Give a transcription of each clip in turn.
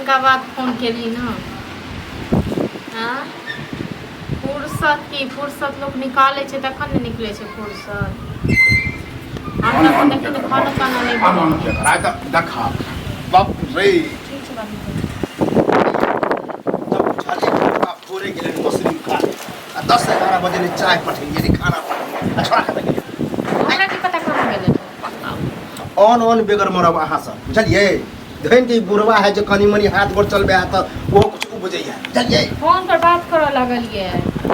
दिनका बाद फोन केली ना। हाँ फुर्सत की फुर्सत लोग निकाले छे तखन ने निकले छे फुर्सत। हम ना देखिन खाना खाना नहीं हम क्या करा त देखा बाप रे ठीक छे तब छाले का पूरे गेले मसरी खा 10-11 बजे ने चाय पठेलिए ने खाना पठेलिए छोड़ा खा गेले हमरा की पता कहां गेले ऑन बेगर मरब अहाँ सब बुझलिए धन के बुढ़वा है जो कनी मनी हाथ गोड़ चलबे है त वो कुछ बुझैया बुझलिए फोन पर बात करो लगलिए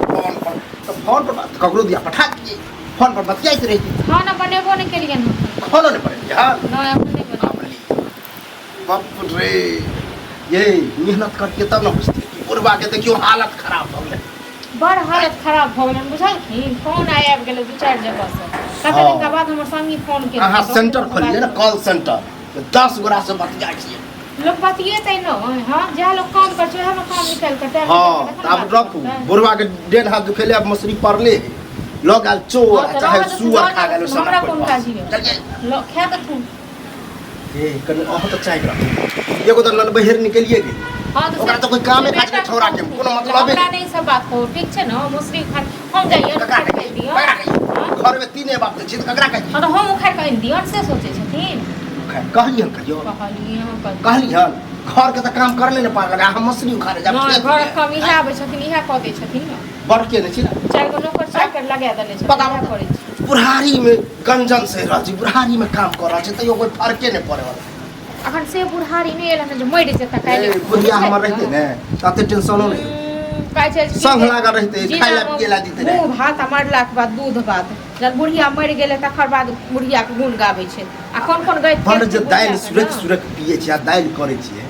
फोन पर बात ककरो दिया पठा दिए फोन पर बतियाइत रही खाना बनेबो नहीं केलिए ना खाना नहीं पड़े यार ना अपने बने बाप रे ये मेहनत करके तब ना बुझती कि बुढ़वा के देखियो हालत खराब हो गए बड़ हालत खराब भ गेल बुझलखिन फोन आबि गेल 2-4 जगह से कते दिन के बाद हमर संगी फोन केलक अहाँ सेंटर खोलिए ना कॉल सेंटर 10 गोरा से बतिया छिए लोग बतिएतै न हां जे लोग काम कर छै हम काम निकाल के टाइम हां अब रखू बुढ़वा के डेढ़ हाथ दुखेले अब मसरी पड़ले लोग आल चोर चाहे सुअर खा गेल सब हमरा कोन काजी लो खा के तू ए कने अह तो चाय रख एगो तो नन बहिर निकलिए गेल हां तो ओकरा तो कोई कामे काज के छोरा के कोनो मतलब हमरा नहीं सब बात हो ठीक छै न मसरी खा हम जाइए ककरा कह दियो घर में तीने बाप छै ककरा कह हां तो हम उखाड़ के दियो से सोचे छथिन कहलियन कहियो कहलियन घर के त काम करले न पार लगा हम मसली उखाड़े जा घर कम इहा आबै छथिन इहा क दै छथिन न बड़ के न छी ना 4 गो नौकर चाकर लगा देने छथिन पता करै छी बुढ़ारी में गंजन से राजी बुढ़ारी में काम कर रहा छै त यो कोई फर्के नहीं पड़े वाला अखन से बुढ़ारी नहीं एला न जे मरि जेता काहे बुढ़िया हमर रहते ने ताते टेंशनो नहीं काय छै संग लगा रहते खाइला पिएला दिते रे मुंह भात मरला के बाद दूध भात जब बुढ़िया मरि गेले तकर बाद बुढ़िया के गुण गाबै छै आ कोन कोन गइत बड़ जे दाइल सुरक पिए छै आ दाइल करे छिए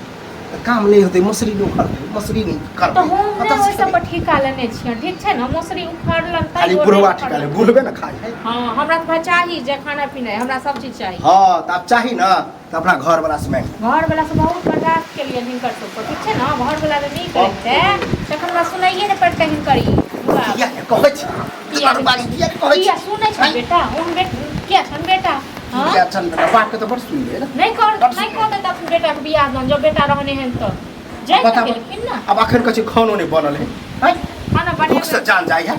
काम नहीं होते मसरी नहीं उखाड़ते मसरी नहीं कर तो हम ने ओइ सब पर ठिका लेने छियै ठीक छै न मसरी उखाड़लन त खाली बुढ़वा ठिका ले बुढ़बे न खाए हां हमरा त चाही जे खाना पीना हमरा सब चीज चाही हां त अब चाही न त अपना घर वाला से मांग घर वाला से बहुत बर्दाश्त के लिए हिनकर सब ठीक छै न घर वाला ने नहीं करते तखन हमरा सुनाइए ने पड़ते हिनकर या कहै छी तोर बारी किया कहै छी सुनै छै बेटा उन बेटा क्या छन बेटा हां क्या छन बेटा बात के तो बड़ सुन ले ना नहीं कर दे त बेटा के बियाह न जब बेटा रहने हैं तो जय केलखिन ना अब आखिर कछु खानो नहीं बनल है खाना बने भूख से जान जाए है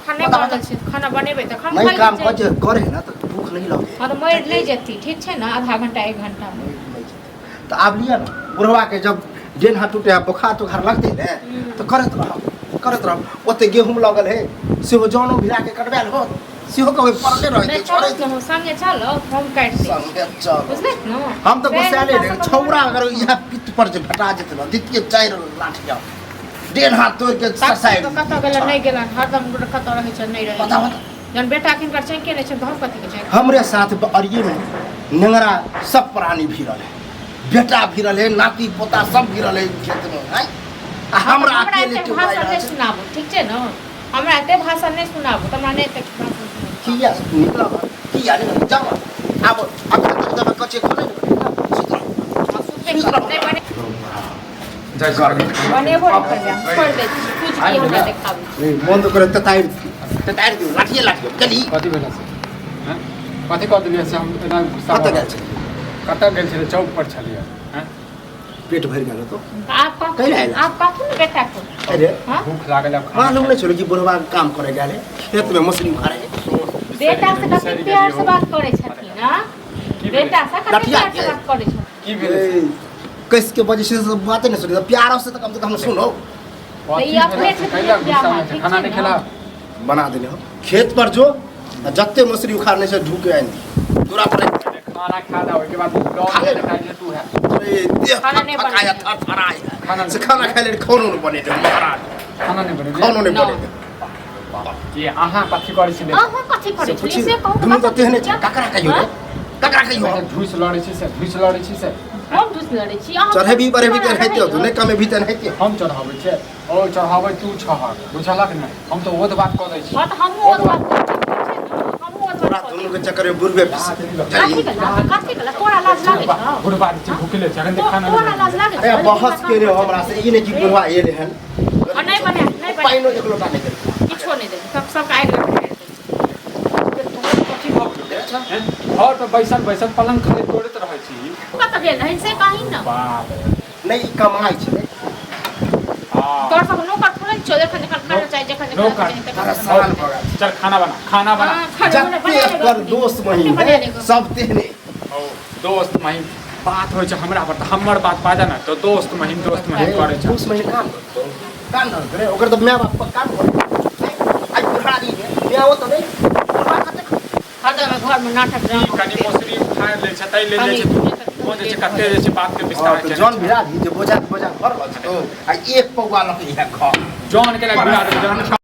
खाना बनल छै खाना बनेबै त हम नहीं काम करे ना तो भूख नहीं लगे हां तो मर नहीं जती ठीक छै ना आधा घंटा 1 घंटा में तो आब लिया ना बुढ़वा के जब डेन हाथ टूटे बुखार तो घर लगते ने तो करत रह ओते गेहूं लगल है सेहो जानो भिरा के कटबैल हो सेहो कबे पड़ले रहते छोड़े तो संगे चलो हम काट दे संगे चल बुझले न हम तो बसाले रे छौरा अगर यहां पित पर जे फटा जेते न दितिए 4 लाठ जाओ डेन हाथ तोड़ के ससाई तो कत गेल नहीं गेल हरदम कत रहे छ नहीं रहे बता जन बेटा किन कर चाहिए के छै घर कथि के छै हमरे साथ अरिये में नंगरा सब प्राणी भिरल है बेटा भिरल है नाती पोता सब भिरल है खेत में है हमरा अकेले के भाषण नहीं सुनाबो ठीक छै न हमरा एते भाषण नहीं सुनाबो हमरा नहीं तक भाषण किया निकला किया नहीं जाओ अब जब कच्चे खोले नहीं बने जय सरगी बनेबो कर जा छोड़ दे कुछ की हमरा देखाबो बंद करे तताइर दियो लाठिए चली कथी भेला से हैं कथी कह दिलिए से हम एना गुस्सा कत गेल छले चौक पर छलिए हैं पेट भर गेल तो आप काथू न बेटा को अरे भूख लागल अब मालूम नहीं चलो कि बुढ़वा काम करे गेले खेत में मछली उखाड़े बेटा से कते प्यार से बात करे छथिन हां बेटा से कते प्यार से बात करे छथिन की भेल कैसे के वजह से बात नहीं सुनी प्यार से तो कम से कम सुनो ये अपने से खाना नहीं खेला बना देने खेत पर जो जत्ते मछली उखाड़ने से ढूके आनी दूरा पर खाना खाना होय के बाद लौट के खाई ले तू है अरे देख खाना नहीं खाया था फराया खाना खाए ले खानो नहीं बने दे महाराज खाना नहीं बने खानो नहीं बने दे ये आहा कथी करै छी आहा कथी करै छी से कहू तुम तो तेहने ककरा कहियो धुइस लड़ै छी से हम धुइस लड़ै छी चढ़े भी बरे भी रहते हो तो नहीं कमे भीतर रहते हम चढ़ाबै छै ओ चढ़ाबै तू छह बुझलक ने हम तो ओद बात क दै छी हां तो हम ओद बात तोरा दोनों के चक्कर में बुरबे कथी कला तोरा लाज लागे छ बुढ़बा छी भूखले छ अखन खाना तोरा लाज लागे ए बहस के रे हमरा से ई ने की बुढ़वा एले हन नहीं बने पाइनो एक लोटा नहीं दे किछो नहीं दे सब आइ लगे कथी भऽ गेलै घर पर बैसल पलंग खाली तोड़ैत रहै छी कत गेल है से कहीं न बाप नहीं ई कमाई छै तोर सब नौकर थोड़े छो जखन जखन खाना चाहिए जखन नौकर। परेशान भ गेल चल खाना बना जते कर दोस्त महीन है सब तेहने ओ दोस्त महिम बात होइ छै हमरा पर त हमर बात बाजा न तो दोस्त महिम करे छै दोस्त महीन काम न करे ओकर त माय बाप पर काम करे आज बुढ़ारी है मैं वो तो नहीं हरदम घर में नाटक कनी मोसरी उठा ले छै तै ले छै ओ जे छै कते जे छै बात के विस्तार छै जौन भिड़ा दी जे बोझा भर ल छै आ एक पौवा लक इहा घर जॉन के लग बिरा दे जॉन